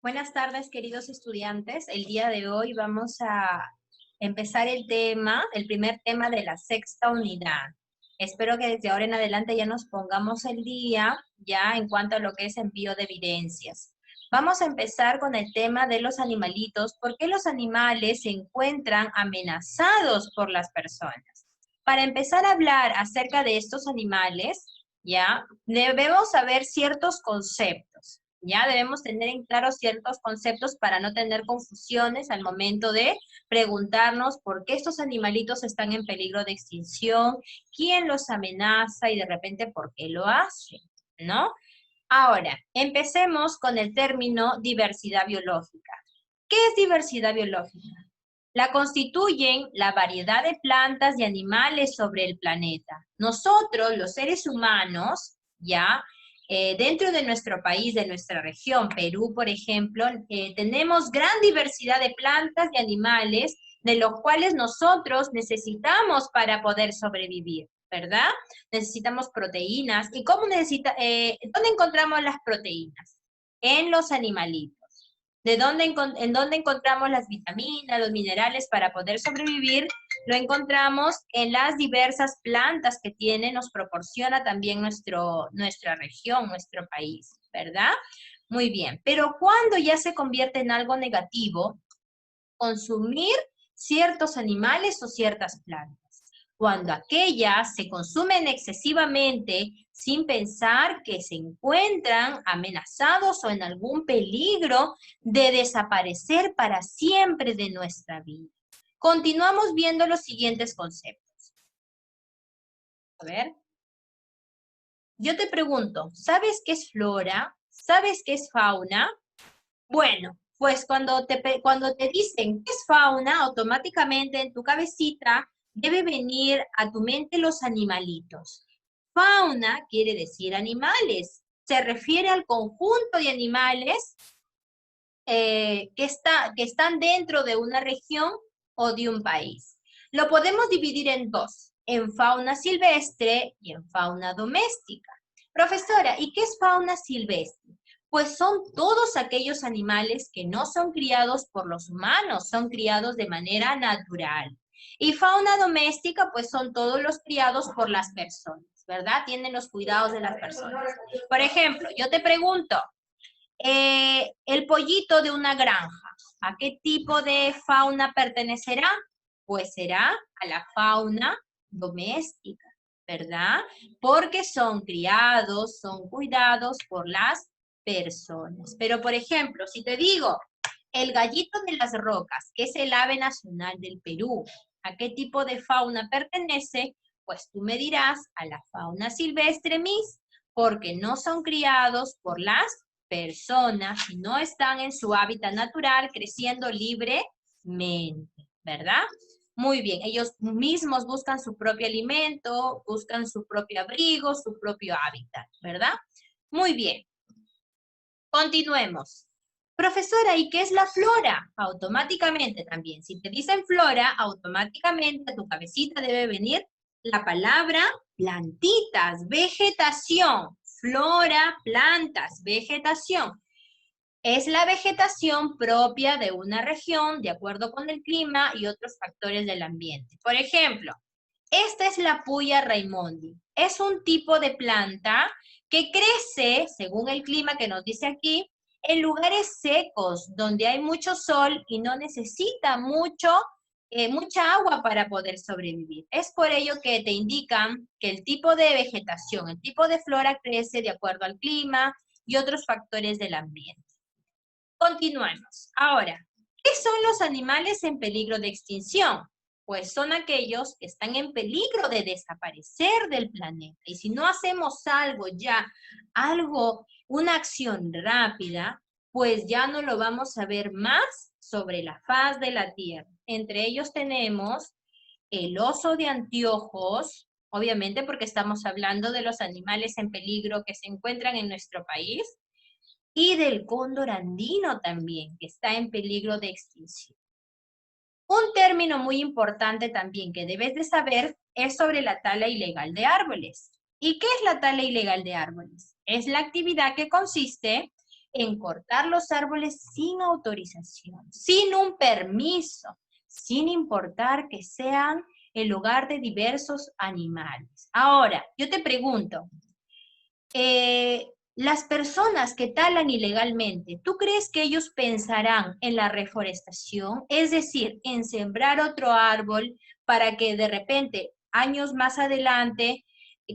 Buenas tardes, queridos estudiantes. El día de hoy vamos a empezar el primer tema de la sexta unidad. Espero que desde ahora en adelante ya nos pongamos el día ya en cuanto a lo que es envío de evidencias. Vamos a empezar con el tema de los animalitos. ¿Por qué los animales se encuentran amenazados por las personas? Para empezar a hablar acerca de estos animales, ya debemos saber ciertos conceptos. Ya debemos tener en claro ciertos conceptos para no tener confusiones al momento de preguntarnos por qué estos animalitos están en peligro de extinción, quién los amenaza y de repente por qué lo hacen, ¿no? Ahora, empecemos con el término diversidad biológica. ¿Qué es diversidad biológica? La constituyen la variedad de plantas y animales sobre el planeta. Nosotros, los seres humanos, ya, dentro de nuestro país, de nuestra región, Perú, por ejemplo, tenemos gran diversidad de plantas y animales de los cuales nosotros necesitamos para poder sobrevivir, ¿verdad? Necesitamos proteínas. ¿Y dónde encontramos las proteínas? En los animalitos. ¿En dónde encontramos las vitaminas, los minerales para poder sobrevivir? Lo encontramos en las diversas plantas que nos proporciona también nuestra región, nuestro país, ¿verdad? Muy bien, pero cuando ya se convierte en algo negativo, consumir ciertos animales o ciertas plantas. Cuando aquellas se consumen excesivamente sin pensar que se encuentran amenazados o en algún peligro de desaparecer para siempre de nuestra vida. Continuamos viendo los siguientes conceptos. A ver. Yo te pregunto, ¿sabes qué es flora? ¿Sabes qué es fauna? Bueno, pues cuando te dicen qué es fauna, automáticamente en tu cabecita debe venir a tu mente los animalitos. Fauna quiere decir animales. Se refiere al conjunto de animales que están dentro de una región o de un país. Lo podemos dividir en dos, en fauna silvestre y en fauna doméstica. Profesora, ¿y qué es fauna silvestre? Pues son todos aquellos animales que no son criados por los humanos, son criados de manera natural. Y fauna doméstica, pues son todos los criados por las personas, ¿verdad? Tienen los cuidados de las personas. Por ejemplo, yo te pregunto, el pollito de una granja, ¿a qué tipo de fauna pertenecerá? Pues será a la fauna doméstica, ¿verdad? Porque son criados, son cuidados por las personas. Pero, por ejemplo, si te digo, el gallito de las rocas, que es el ave nacional del Perú, ¿a qué tipo de fauna pertenece? Pues tú me dirás a la fauna silvestre, Miss, porque no son criados por las personas y no están en su hábitat natural creciendo libremente, ¿verdad? Muy bien, ellos mismos buscan su propio alimento, buscan su propio abrigo, su propio hábitat, ¿verdad? Muy bien, continuemos. Profesora, ¿y qué es la flora? Automáticamente también, si te dicen flora, automáticamente a tu cabecita debe venir la palabra plantitas, vegetación. Flora, plantas, vegetación. Es la vegetación propia de una región de acuerdo con el clima y otros factores del ambiente. Por ejemplo, esta es la Puya raimondi. Es un tipo de planta que crece, según el clima que nos dice aquí, en lugares secos, donde hay mucho sol y no necesita mucha agua para poder sobrevivir. Es por ello que te indican que el tipo de vegetación, el tipo de flora crece de acuerdo al clima y otros factores del ambiente. Continuemos. Ahora, ¿qué son los animales en peligro de extinción? Pues son aquellos que están en peligro de desaparecer del planeta. Y si no hacemos algo ya, una acción rápida, pues ya no lo vamos a ver más sobre la faz de la Tierra. Entre ellos tenemos el oso de anteojos, obviamente porque estamos hablando de los animales en peligro que se encuentran en nuestro país, y del cóndor andino también, que está en peligro de extinción. Un término muy importante también que debes de saber es sobre la tala ilegal de árboles. ¿Y qué es la tala ilegal de árboles? Es la actividad que consiste en cortar los árboles sin autorización, sin un permiso, sin importar que sean el hogar de diversos animales. Ahora, yo te pregunto, las personas que talan ilegalmente, ¿tú crees que ellos pensarán en la reforestación? Es decir, en sembrar otro árbol para que de repente, años más adelante,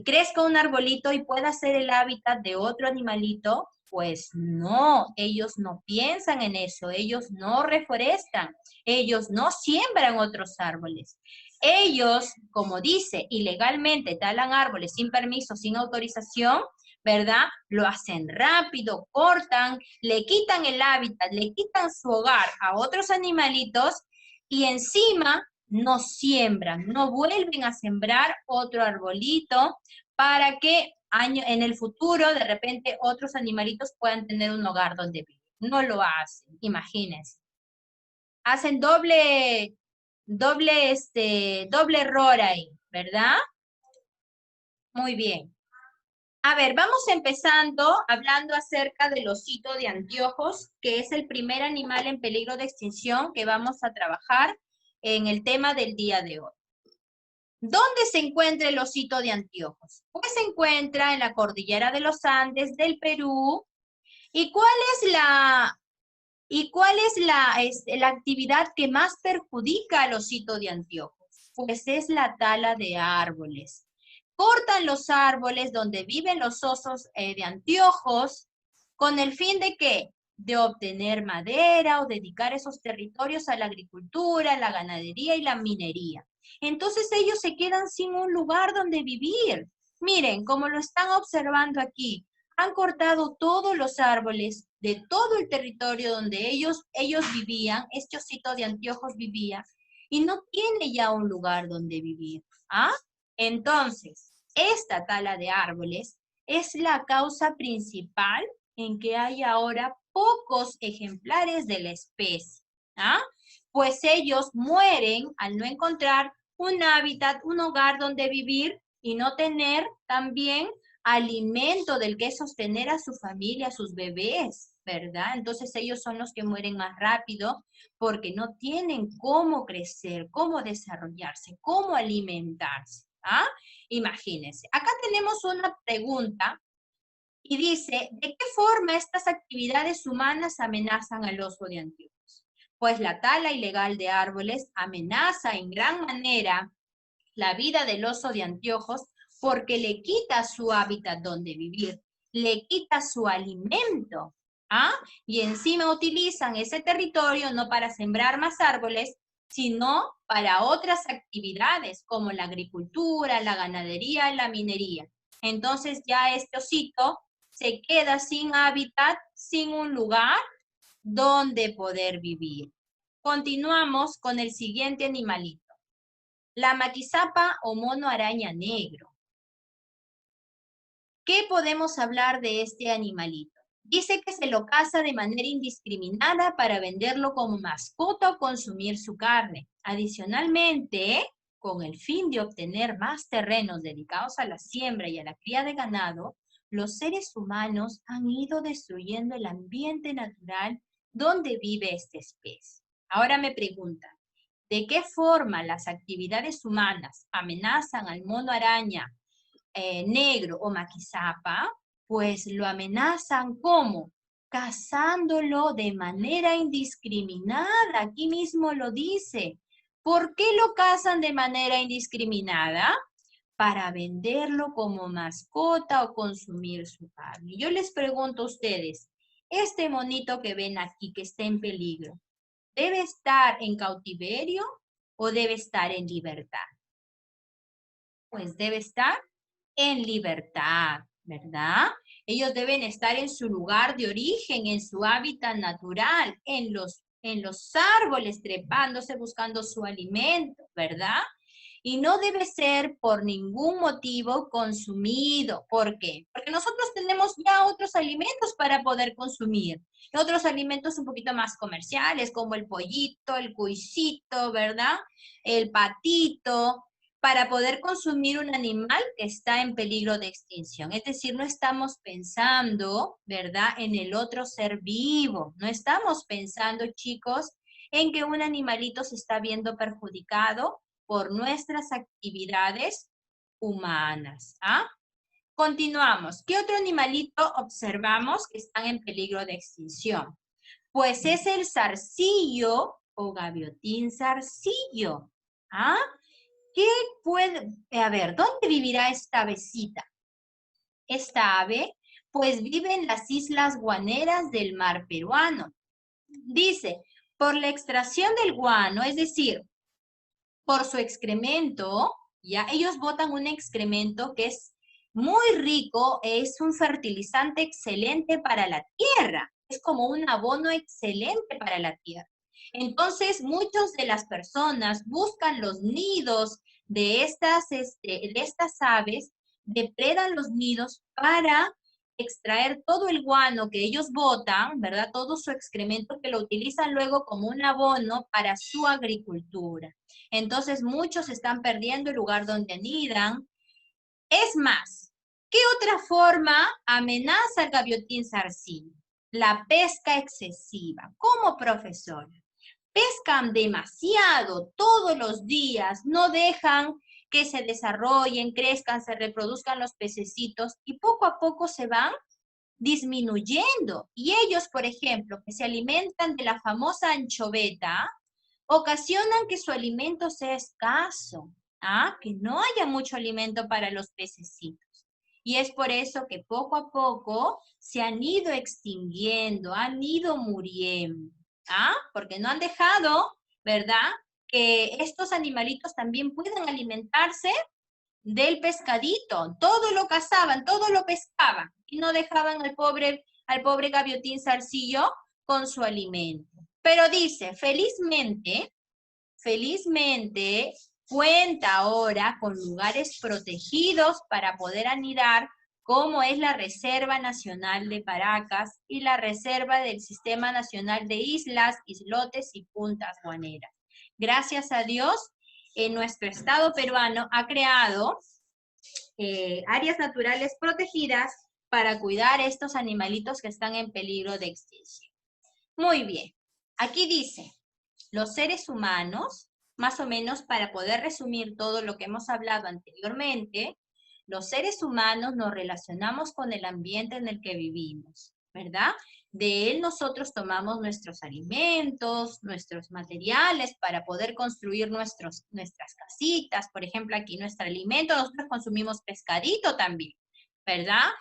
crezca un arbolito y pueda ser el hábitat de otro animalito. Pues no, ellos no piensan en eso, ellos no reforestan, ellos no siembran otros árboles. Ellos, como dice, ilegalmente talan árboles sin permiso, sin autorización, ¿verdad? Lo hacen rápido, cortan, le quitan el hábitat, le quitan su hogar a otros animalitos y encima no siembran, no vuelven a sembrar otro arbolito para que en el futuro de repente otros animalitos puedan tener un hogar donde vivir. No lo hacen, imagínense. Hacen doble error ahí, ¿verdad? Muy bien. A ver, vamos empezando hablando acerca del osito de anteojos, que es el primer animal en peligro de extinción que vamos a trabajar en el tema del día de hoy. ¿Dónde se encuentra el osito de anteojos? Pues se encuentra en la cordillera de los Andes del Perú. ¿Y cuál es la actividad que más perjudica al osito de anteojos? Pues es la tala de árboles. Cortan los árboles donde viven los osos de anteojos con el fin de ¿qué? De obtener madera o dedicar esos territorios a la agricultura, la ganadería y la minería. Entonces ellos se quedan sin un lugar donde vivir. Miren, como lo están observando aquí, han cortado todos los árboles de todo el territorio donde ellos vivían, este osito de anteojos vivía, y no tiene ya un lugar donde vivir. ¿Ah? Entonces, esta tala de árboles es la causa principal en que hay ahora pocos ejemplares de la especie. ¿Ah? Pues ellos mueren al no encontrar un hábitat, un hogar donde vivir y no tener también alimento del que sostener a su familia, a sus bebés, ¿verdad? Entonces ellos son los que mueren más rápido porque no tienen cómo crecer, cómo desarrollarse, cómo alimentarse. ¿Ah? Imagínense. Acá tenemos una pregunta y dice, ¿de qué forma estas actividades humanas amenazan al oso de anteojos? Pues la tala ilegal de árboles amenaza en gran manera la vida del oso de anteojos porque le quita su hábitat donde vivir, le quita su alimento, ¿ah? Y encima utilizan ese territorio no para sembrar más árboles, sino para otras actividades como la agricultura, la ganadería y la minería. Entonces ya este osito se queda sin hábitat, sin un lugar donde poder vivir. Continuamos con el siguiente animalito. La maquizapa o mono araña negro. ¿Qué podemos hablar de este animalito? Dice que se lo caza de manera indiscriminada para venderlo como mascota o consumir su carne. Adicionalmente, con el fin de obtener más terrenos dedicados a la siembra y a la cría de ganado, los seres humanos han ido destruyendo el ambiente natural donde vive esta especie. Ahora me preguntan, ¿de qué forma las actividades humanas amenazan al mono araña negro o maquizapa? Pues lo amenazan ¿cómo? Cazándolo de manera indiscriminada. Aquí mismo lo dice. ¿Por qué lo cazan de manera indiscriminada? Para venderlo como mascota o consumir su carne. Yo les pregunto a ustedes, este monito que ven aquí que está en peligro, ¿debe estar en cautiverio o debe estar en libertad? Pues debe estar en libertad, ¿verdad? Ellos deben estar en su lugar de origen, en su hábitat natural, en los árboles trepándose, buscando su alimento, ¿verdad? Y no debe ser por ningún motivo consumido. ¿Por qué? Porque nosotros tenemos ya otros alimentos para poder consumir. Otros alimentos un poquito más comerciales, como el pollito, el cuisito, ¿verdad? El patito. para poder consumir un animal que está en peligro de extinción. Es decir, no estamos pensando, ¿verdad?, en el otro ser vivo. No estamos pensando, chicos, en que un animalito se está viendo perjudicado por nuestras actividades humanas. ¿Ah? Continuamos. ¿Qué otro animalito observamos que están en peligro de extinción? Pues es el zarcillo o gaviotín zarcillo. ¿Ah? ¿Qué puede, a ver, dónde vivirá esta avecita? Esta ave, pues vive en las islas guaneras del mar peruano. Dice, por la extracción del guano, es decir, por su excremento, ya ellos botan un excremento que es muy rico, es un fertilizante excelente para la tierra, es como un abono excelente para la tierra. Entonces, muchas de las personas buscan los nidos de estas aves, depredan los nidos para extraer todo el guano que ellos botan, ¿verdad? Todo su excremento que lo utilizan luego como un abono para su agricultura. Entonces, muchos están perdiendo el lugar donde anidan. Es más, ¿qué otra forma amenaza el gaviotín zarcillo? La pesca excesiva. ¿Cómo, profesora? Pescan demasiado todos los días, no dejan que se desarrollen, crezcan, se reproduzcan los pececitos y poco a poco se van disminuyendo. Y ellos, por ejemplo, que se alimentan de la famosa anchoveta, ocasionan que su alimento sea escaso, que no haya mucho alimento para los pececitos. Y es por eso que poco a poco se han ido extinguiendo, han ido muriendo, porque no han dejado, ¿verdad?, que estos animalitos también puedan alimentarse del pescadito. Todo lo cazaban, todo lo pescaban y no dejaban al pobre gaviotín zarcillo con su alimento. Pero dice, felizmente cuenta ahora con lugares protegidos para poder anidar, como es la Reserva Nacional de Paracas y la Reserva del Sistema Nacional de Islas, Islotes y Puntas Guaneras. Gracias a Dios, nuestro Estado peruano ha creado áreas naturales protegidas para cuidar estos animalitos que están en peligro de extinción. Muy bien, aquí dice, los seres humanos, más o menos para poder resumir todo lo que hemos hablado anteriormente, los seres humanos nos relacionamos con el ambiente en el que vivimos, ¿verdad? De él nosotros tomamos nuestros alimentos, nuestros materiales para poder construir nuestras casitas. Por ejemplo, aquí nuestro alimento, nosotros consumimos pescadito también, ¿verdad?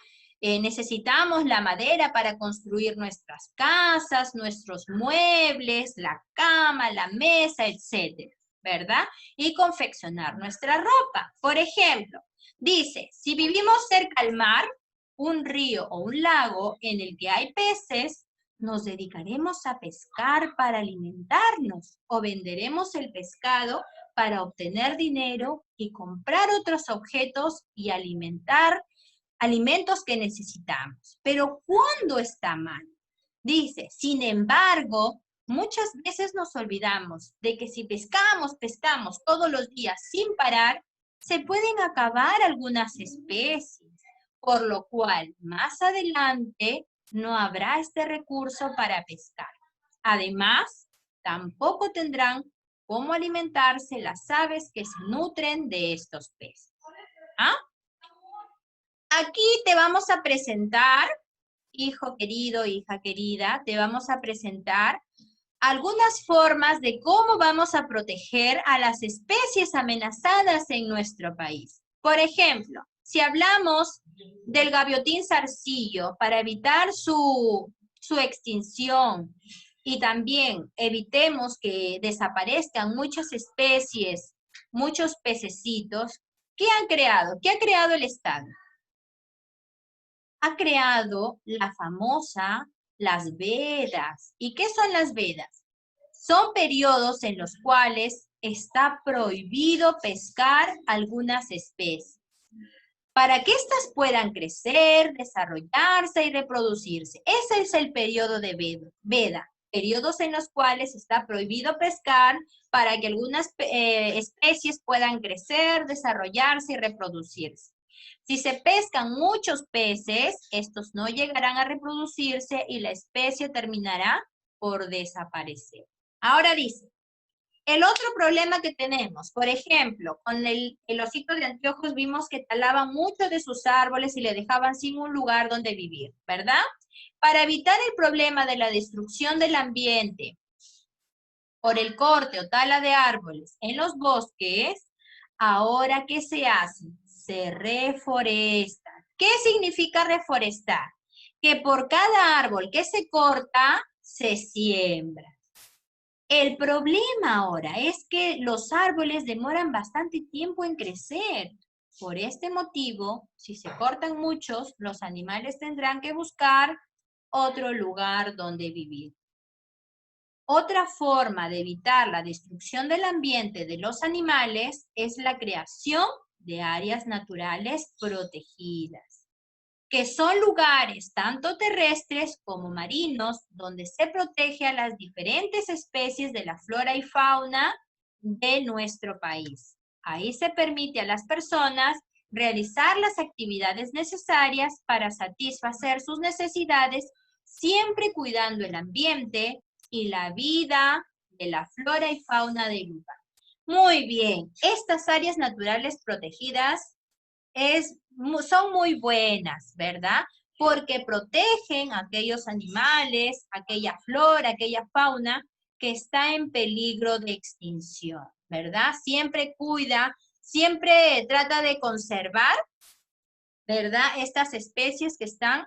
Necesitamos la madera para construir nuestras casas, nuestros muebles, la cama, la mesa, etcétera, ¿verdad? Y confeccionar nuestra ropa. Por ejemplo, dice, si vivimos cerca al mar, un río o un lago en el que hay peces, nos dedicaremos a pescar para alimentarnos o venderemos el pescado para obtener dinero y comprar otros objetos y alimentos que necesitamos. Pero ¿cuándo está mal? Dice, sin embargo, muchas veces nos olvidamos de que si pescamos todos los días sin parar, se pueden acabar algunas especies, por lo cual más adelante no habrá este recurso para pescar. Además, tampoco tendrán cómo alimentarse las aves que se nutren de estos peces. Aquí te vamos a presentar, hijo querido, hija querida, te vamos a presentar algunas formas de cómo vamos a proteger a las especies amenazadas en nuestro país. Por ejemplo, si hablamos del gaviotín zarcillo para evitar su extinción y también evitemos que desaparezcan muchas especies, muchos pececitos, ¿qué han creado? ¿Qué ha creado el Estado? Ha creado las vedas. ¿Y qué son las vedas? Son periodos en los cuales está prohibido pescar algunas especies, para que éstas puedan crecer, desarrollarse y reproducirse. Ese es el periodo de veda. periodos en los cuales está prohibido pescar para que algunas especies puedan crecer, desarrollarse y reproducirse. Si se pescan muchos peces, estos no llegarán a reproducirse y la especie terminará por desaparecer. Ahora dice, el otro problema que tenemos, por ejemplo, con el osito de anteojos vimos que talaban muchos de sus árboles y le dejaban sin un lugar donde vivir, ¿verdad? Para evitar el problema de la destrucción del ambiente por el corte o tala de árboles en los bosques, ahora ¿qué se hace? Se reforesta. ¿Qué significa reforestar? Que por cada árbol que se corta, se siembra. El problema ahora es que los árboles demoran bastante tiempo en crecer. Por este motivo, si se cortan muchos, los animales tendrán que buscar otro lugar donde vivir. Otra forma de evitar la destrucción del ambiente de los animales es la creación de áreas naturales protegidas, que son lugares tanto terrestres como marinos donde se protege a las diferentes especies de la flora y fauna de nuestro país. Ahí se permite a las personas realizar las actividades necesarias para satisfacer sus necesidades, siempre cuidando el ambiente y la vida de la flora y fauna del lugar. Muy bien, estas áreas naturales protegidas son muy buenas, ¿verdad? Porque protegen a aquellos animales, aquella flora, aquella fauna que está en peligro de extinción, ¿verdad? Siempre cuida, siempre trata de conservar, ¿verdad? Estas especies que están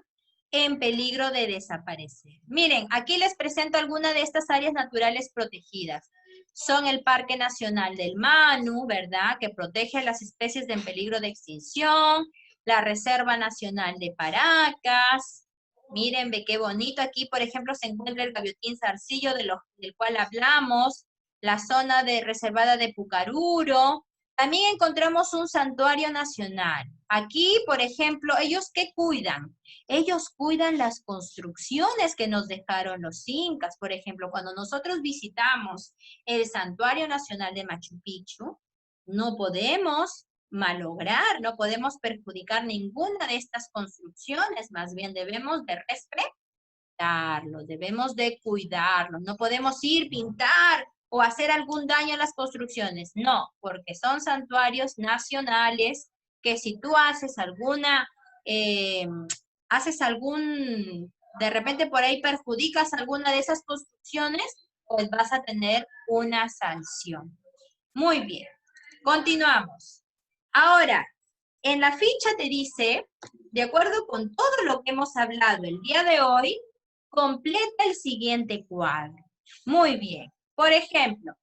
en peligro de desaparecer. Miren, aquí les presento algunas de estas áreas naturales protegidas. Son el Parque Nacional del Manu, ¿verdad? Que protege a las especies en peligro de extinción. La Reserva Nacional de Paracas. Miren, ve qué bonito. Aquí, por ejemplo, se encuentra el gaviotín zarcillo del cual hablamos. La zona reservada de Pucaruro. También encontramos un santuario nacional. Aquí, por ejemplo, ¿ellos qué cuidan? Ellos cuidan las construcciones que nos dejaron los incas. Por ejemplo, cuando nosotros visitamos el Santuario Nacional de Machu Picchu, no podemos malograr, no podemos perjudicar ninguna de estas construcciones, más bien debemos de respetarlos, debemos de cuidarlos, no podemos ir, pintar o hacer algún daño a las construcciones, no, porque son santuarios nacionales que si tú haces de repente por ahí perjudicas alguna de esas construcciones, pues vas a tener una sanción. Muy bien, continuamos. Ahora, en la ficha te dice, de acuerdo con todo lo que hemos hablado el día de hoy, completa el siguiente cuadro. Muy bien. Por ejemplo,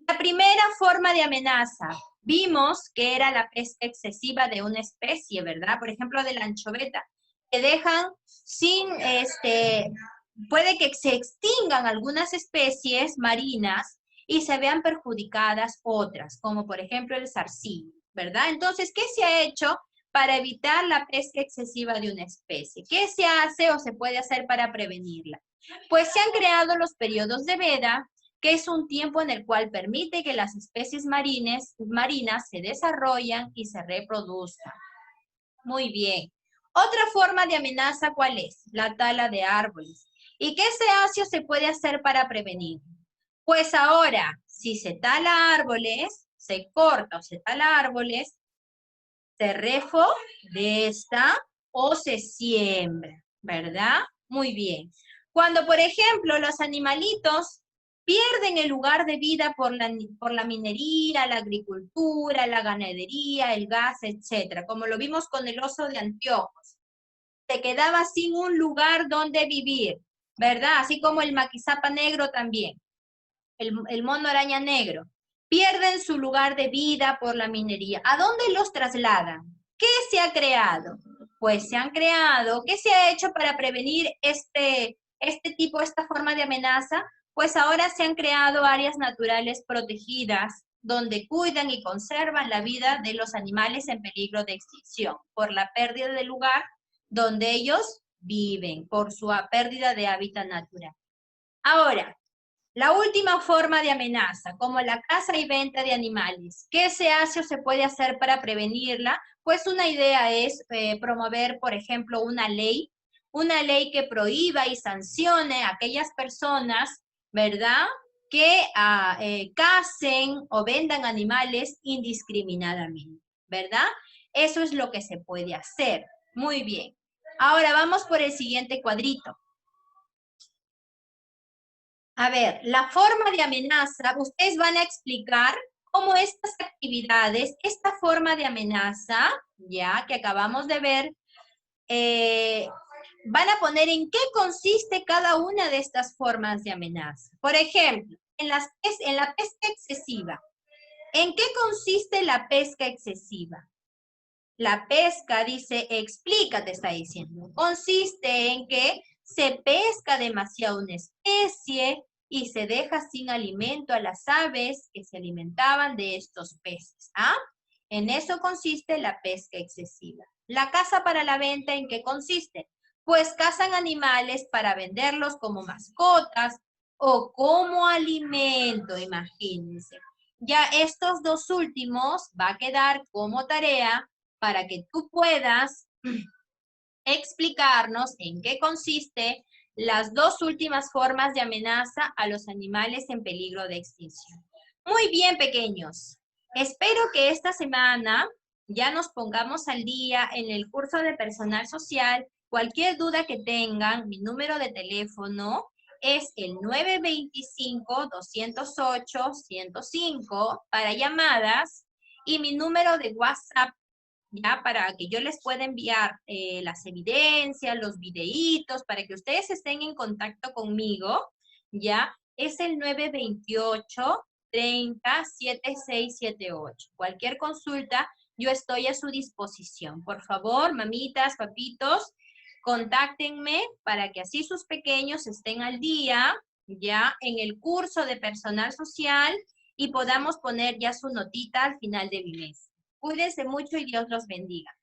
la primera forma de amenaza, vimos que era la pesca excesiva de una especie, ¿verdad? Por ejemplo, de la anchoveta, que dejan sin, puede que se extingan algunas especies marinas y se vean perjudicadas otras, como por ejemplo el zarcillo, ¿verdad? Entonces, ¿qué se ha hecho para evitar la pesca excesiva de una especie? ¿Qué se hace o se puede hacer para prevenirla? Pues se han creado los periodos de veda, que es un tiempo en el cual permite que las especies marinas se desarrollen y se reproduzcan. Muy bien. Otra forma de amenaza, ¿cuál es? La tala de árboles. ¿Y qué se hace o se puede hacer para prevenir? Pues ahora, si se tala árboles, se corta o se tala árboles, se reforesta o se siembra, ¿verdad? Muy bien. Cuando, por ejemplo, los animalitos pierden el lugar de vida por la minería, la agricultura, la ganadería, el gas, etc., como lo vimos con el oso de anteojos, se quedaba sin un lugar donde vivir, ¿verdad? Así como el maquizapa negro también, el mono araña negro. Pierden su lugar de vida por la minería. ¿A dónde los trasladan? ¿Qué se ha creado? Pues se han creado, ¿qué se ha hecho para prevenir esta forma de amenaza? Pues ahora se han creado áreas naturales protegidas donde cuidan y conservan la vida de los animales en peligro de extinción por la pérdida del lugar donde ellos viven, por su pérdida de hábitat natural. Ahora, la última forma de amenaza, como la caza y venta de animales. ¿Qué se hace o se puede hacer para prevenirla? Pues una idea es promover, por ejemplo, una ley que prohíba y sancione a aquellas personas, ¿verdad?, que cacen o vendan animales indiscriminadamente, ¿verdad? Eso es lo que se puede hacer. Muy bien. Ahora vamos por el siguiente cuadrito. A ver, la forma de amenaza, ustedes van a explicar cómo estas actividades, esta forma de amenaza, ya que acabamos de ver, van a poner en qué consiste cada una de estas formas de amenaza. Por ejemplo, en la pesca excesiva. ¿En qué consiste la pesca excesiva? La pesca, dice, explica, te está diciendo. Consiste en que se pesca demasiado una especie y se deja sin alimento a las aves que se alimentaban de estos peces. ¿Ah? En eso consiste la pesca excesiva. La caza para la venta, ¿en qué consiste? Pues cazan animales para venderlos como mascotas o como alimento, imagínense. Ya estos dos últimos va a quedar como tarea para que tú puedas explicarnos en qué consiste las dos últimas formas de amenaza a los animales en peligro de extinción. Muy bien, pequeños. Espero que esta semana ya nos pongamos al día en el curso de personal social. Cualquier duda que tengan, mi número de teléfono es el 925-208-105 para llamadas y mi número de WhatsApp, ya para que yo les pueda enviar las evidencias, los videitos, para que ustedes estén en contacto conmigo, ya, es el 928-30-7678. Cualquier consulta, yo estoy a su disposición. Por favor, mamitas, papitos, contáctenme para que así sus pequeños estén al día, ya, en el curso de personal social y podamos poner ya su notita al final de mi mes. Cuídense mucho y Dios los bendiga.